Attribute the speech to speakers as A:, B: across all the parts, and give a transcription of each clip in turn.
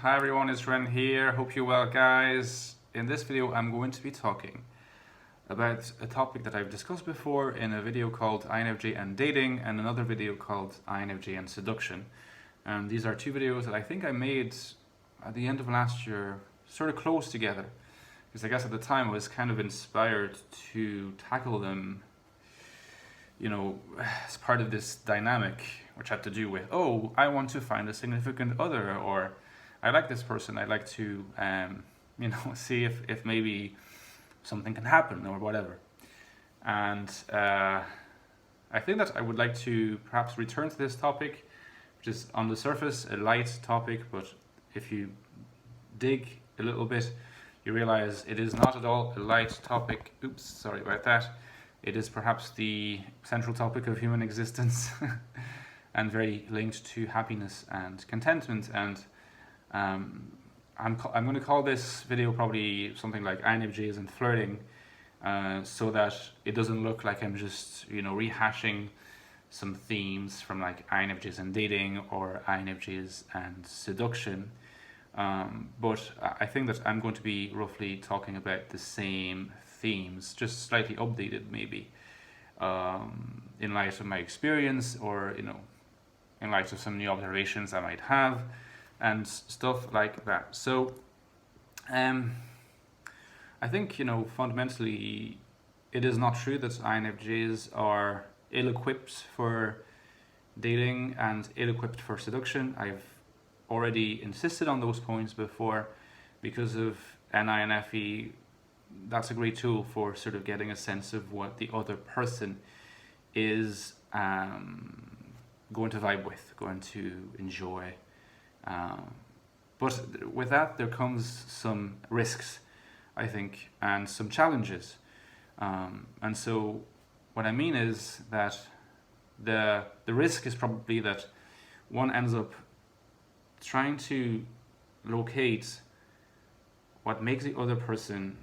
A: Hi everyone, it's Ren here. Hope you're well, guys. In this video, I'm going to be talking about a topic that I've discussed before in a video called INFJ and dating and another video called INFJ and seduction. And these are two videos that I think I made at the end of last year, sort of close together. Because I guess at the time I was kind of inspired to tackle them, as part of this dynamic, which had to do with, oh, I want to find a significant other, or I like this person, I'd like to, see if maybe something can happen or whatever. And I think that I would like to perhaps return to this topic, which is on the surface a light topic, but if you dig a little bit, you realize it is not at all a light topic. Oops, sorry about that. It is perhaps the central topic of human existence and very linked to happiness and contentment. And I'm going to call this video probably something like INFJs and flirting, so that it doesn't look like I'm just rehashing some themes from like INFJs and dating or INFJs and seduction. But I think that I'm going to be roughly talking about the same themes, just slightly updated maybe, in light of my experience, or in light of some new observations I might have and stuff like that. So I think fundamentally it is not true that INFJs are ill-equipped for dating and ill-equipped for seduction. I've already insisted on those points before. Because of NI and FE, that's a great tool for sort of getting a sense of what the other person is going to vibe with, going to enjoy. But with that, there comes some risks, I think, and some challenges. And so what I mean is that the risk is probably that one ends up trying to locate what makes the other person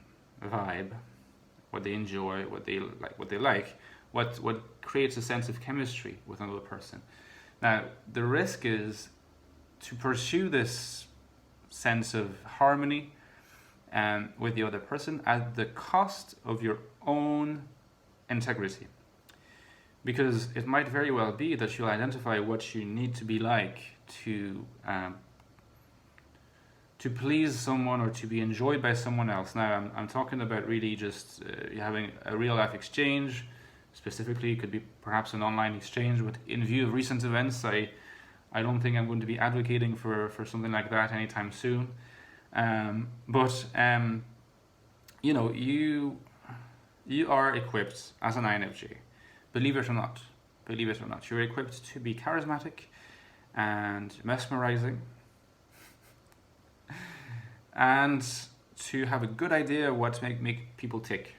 A: vibe, what they enjoy, what they like, what creates a sense of chemistry with another person. Now, the risk is to pursue this sense of harmony with the other person at the cost of your own integrity. Because it might very well be that you'll identify what you need to be like to please someone or to be enjoyed by someone else. Now, I'm talking about really just having a real life exchange. Specifically, it could be perhaps an online exchange, but in view of recent events, I don't think I'm going to be advocating for something like that anytime soon. You are equipped as an INFJ. Believe it or not, you're equipped to be charismatic and mesmerizing, and to have a good idea what make people tick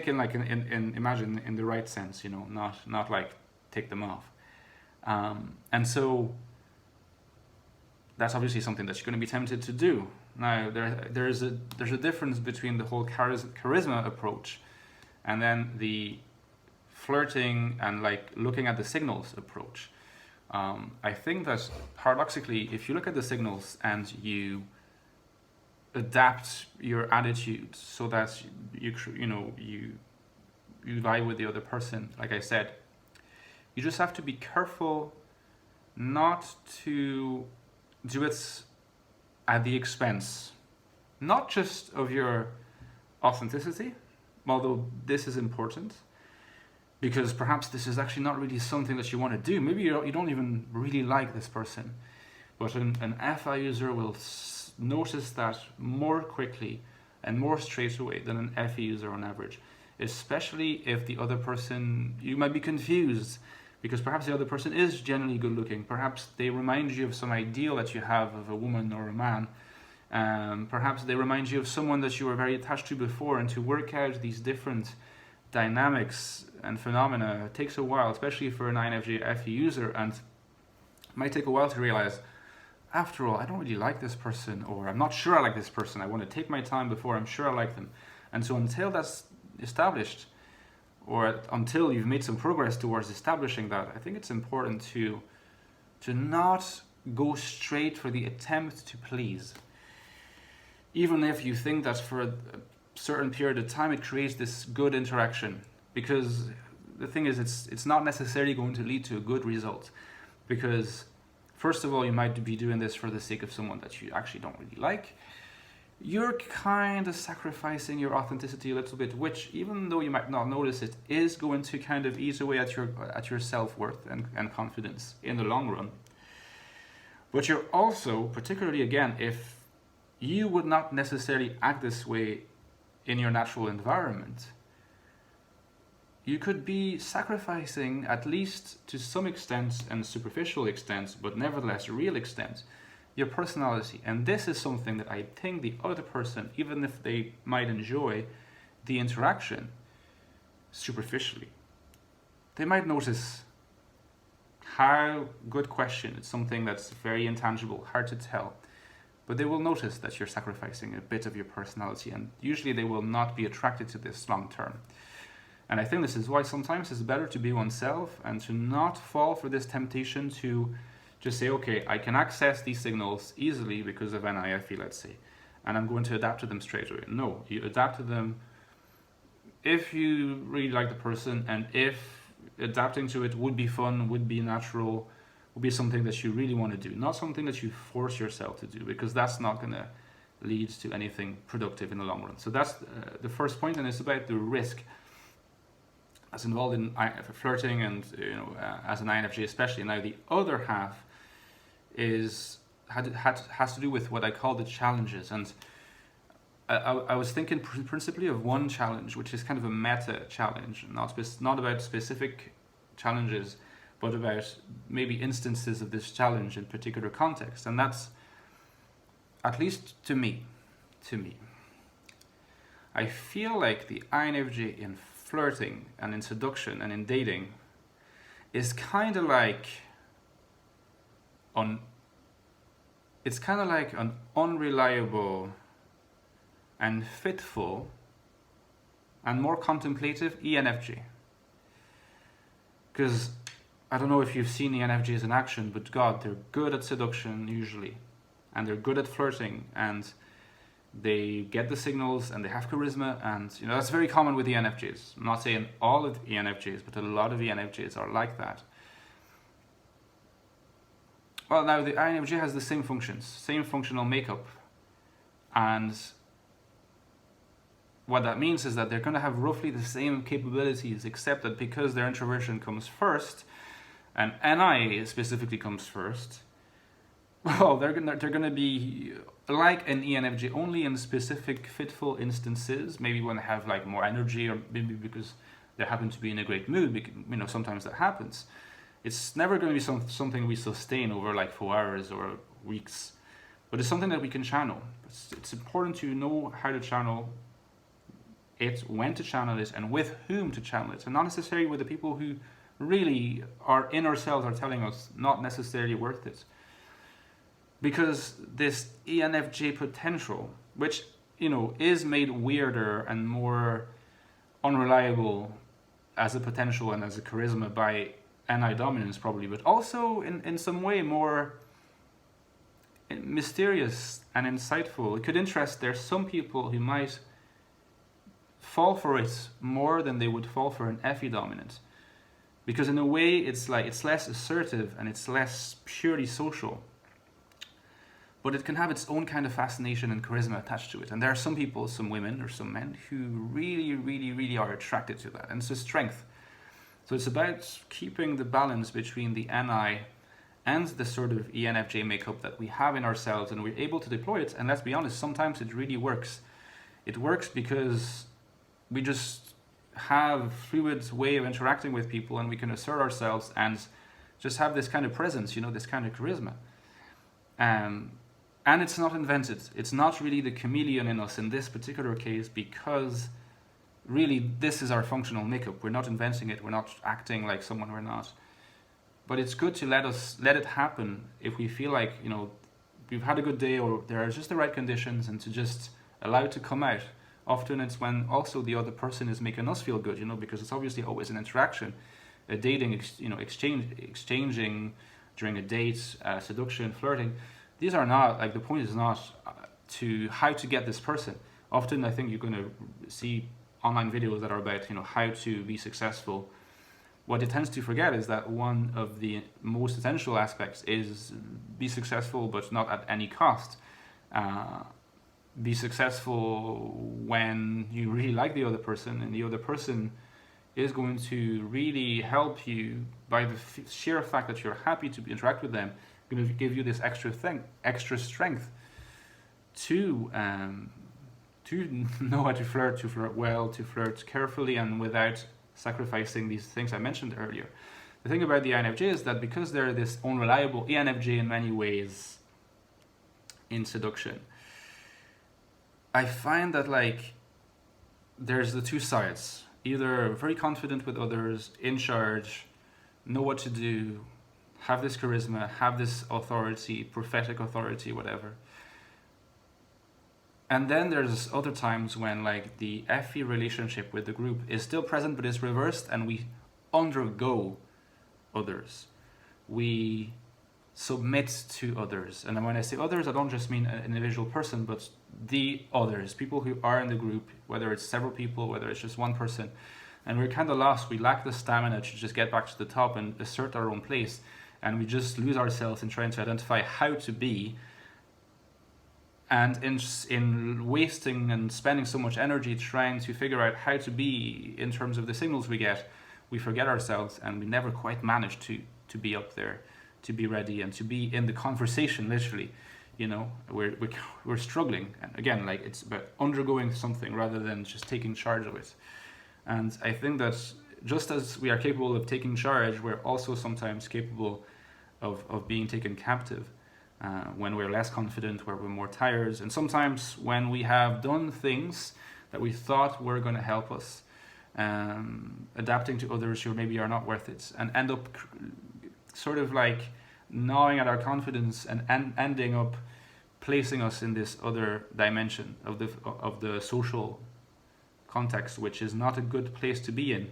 A: in imagine in the right sense, not like tick them off. And so that's obviously something that you're going to be tempted to do. Now there's a difference between the whole charisma approach and then the flirting and like looking at the signals approach. I think that paradoxically, if you look at the signals and you adapt your attitude so that you vibe with the other person, like I said, you just have to be careful not to do it at the expense, not just of your authenticity, although this is important, because perhaps this is actually not really something that you want to do. Maybe you don't even really like this person, but an FI user will notice that more quickly and more straight away than an FE user on average, especially if the other person, you might be confused because perhaps the other person is generally good looking. Perhaps they remind you of some ideal that you have of a woman or a man. Perhaps they remind you of someone that you were very attached to before, and to work out these different dynamics and phenomena takes a while, especially for an INFJ FE user, and it might take a while to realize, after all, I don't really like this person, or I'm not sure I like this person. I want to take my time before I'm sure I like them. And so until that's established, or until you've made some progress towards establishing that, I think it's important to not go straight for the attempt to please. Even if you think that for a certain period of time it creates this good interaction. Because the thing is, it's not necessarily going to lead to a good result. Because first of all, you might be doing this for the sake of someone that you actually don't really like. You're kind of sacrificing your authenticity a little bit, which, even though you might not notice it, is going to kind of eat away at your self-worth and confidence in the long run. But you're also, particularly again, if you would not necessarily act this way in your natural environment, you could be sacrificing, at least to some extent and superficial extent, but nevertheless real extent, your personality. And this is something that I think the other person, even if they might enjoy the interaction superficially, they might notice how, good question, it's something that's very intangible, hard to tell, but they will notice that you're sacrificing a bit of your personality, and usually they will not be attracted to this long term. And I think this is why sometimes it's better to be oneself and to not fall for this temptation to just say, okay, I can access these signals easily because of NIFE, let's say, and I'm going to adapt to them straight away. No, you adapt to them if you really like the person, and if adapting to it would be fun, would be natural, would be something that you really want to do, not something that you force yourself to do, because that's not going to lead to anything productive in the long run. So that's the first point, and it's about the risk that's involved in flirting, and as an INFJ especially. Now the other half has to do with what I call the challenges, and I was thinking principally of one challenge, which is kind of a meta challenge, not about specific challenges, but about maybe instances of this challenge in particular context. And that's, at least to me, I feel like the INFJ in flirting and in seduction and in dating is kind of like an unreliable and fitful and more contemplative ENFJ. Because I don't know if you've seen ENFJs in action, but God, they're good at seduction usually, and they're good at flirting, and they get the signals, and they have charisma, and that's very common with ENFJs. I'm not saying all of ENFJs, but a lot of ENFJs are like that. Well, now the INFJ has the same functions, same functional makeup, and what that means is that they're going to have roughly the same capabilities, except that because their introversion comes first, and NI specifically comes first, well, they're gonna be like an ENFJ only in specific fitful instances. Maybe when they have like more energy, or maybe because they happen to be in a great mood. Sometimes that happens. It's never going to be something we sustain over like 4 hours or weeks, but it's something that we can channel. It's important to know how to channel it, when to channel it, and with whom to channel it, and not necessarily with the people who really are in ourselves are telling us not necessarily worth it. Because this ENFJ potential, which is made weirder and more unreliable as a potential and as a charisma by NI dominance probably, but also in some way more mysterious and insightful. It could interest. There's some people who might fall for it more than they would fall for an FE dominant, because in a way it's less assertive and it's less purely social, but it can have its own kind of fascination and charisma attached to it. And there are some people, some women or some men, who really, really, really are attracted to that, and it's a strength. So it's about keeping the balance between the NI and the sort of ENFJ makeup that we have in ourselves, and we're able to deploy it. And let's be honest, sometimes it really works. It works because we just have a fluid way of interacting with people, and we can assert ourselves and just have this kind of presence, this kind of charisma. And it's not invented. It's not really the chameleon in us in this particular case, because really this is our functional makeup. We're not inventing it. We're not acting like someone we're not. But it's good to let it happen if we feel like, we've had a good day, or there are just the right conditions, and to just allow it to come out. Often it's when also the other person is making us feel good, because it's obviously always an interaction, a dating, exchanging during a date, seduction, flirting. These are not, like, the point is not to how to get this person. Often I think you're going to see online videos that are about, how to be successful. What it tends to forget is that one of the most essential aspects is be successful, but not at any cost. Be successful when you really like the other person, and the other person is going to really help you by the sheer fact that you're happy to interact with them, going to give you this extra strength to know how to flirt well, to flirt carefully and without sacrificing these things I mentioned earlier. The thing about the INFJ is that because they're this unreliable ENFJ in many ways in seduction, I find that, like, there's the two sides. Either very confident with others, in charge, know what to do, have this charisma, have this authority, prophetic authority, whatever. And then there's other times when, like, the FE relationship with the group is still present but is reversed, and we undergo others. We submit to others. And when I say others, I don't just mean an individual person, but the others, people who are in the group, whether it's several people, whether it's just one person. And we're kind of lost. We lack the stamina to just get back to the top and assert our own place. And we just lose ourselves in trying to identify how to be. And in wasting and spending so much energy trying to figure out how to be in terms of the signals we get, we forget ourselves, and we never quite manage to be up there, to be ready, and to be in the conversation, literally. We're struggling. And again, like, it's about undergoing something rather than just taking charge of it. And I think that just as we are capable of taking charge, we're also sometimes capable of being taken captive. When we're less confident, where we're more tired, and sometimes when we have done things that we thought were going to help us, adapting to others who maybe are not worth it, and end up sort of like gnawing at our confidence and ending up placing us in this other dimension of the social context, which is not a good place to be in.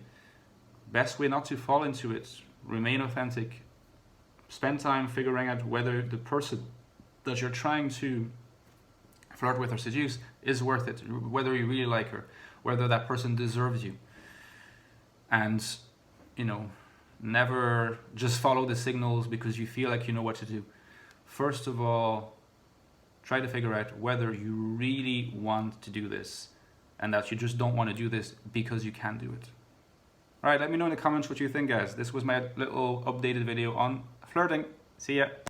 A: Best way not to fall into it. Remain authentic. Spend time figuring out whether the person that you're trying to flirt with or seduce is worth it, whether you really like her, whether that person deserves you. And, never just follow the signals because you feel like you know what to do. First of all, try to figure out whether you really want to do this and that you just don't want to do this because you can do it. All right, let me know in the comments what you think, guys. This was my little updated video on flirting. See ya.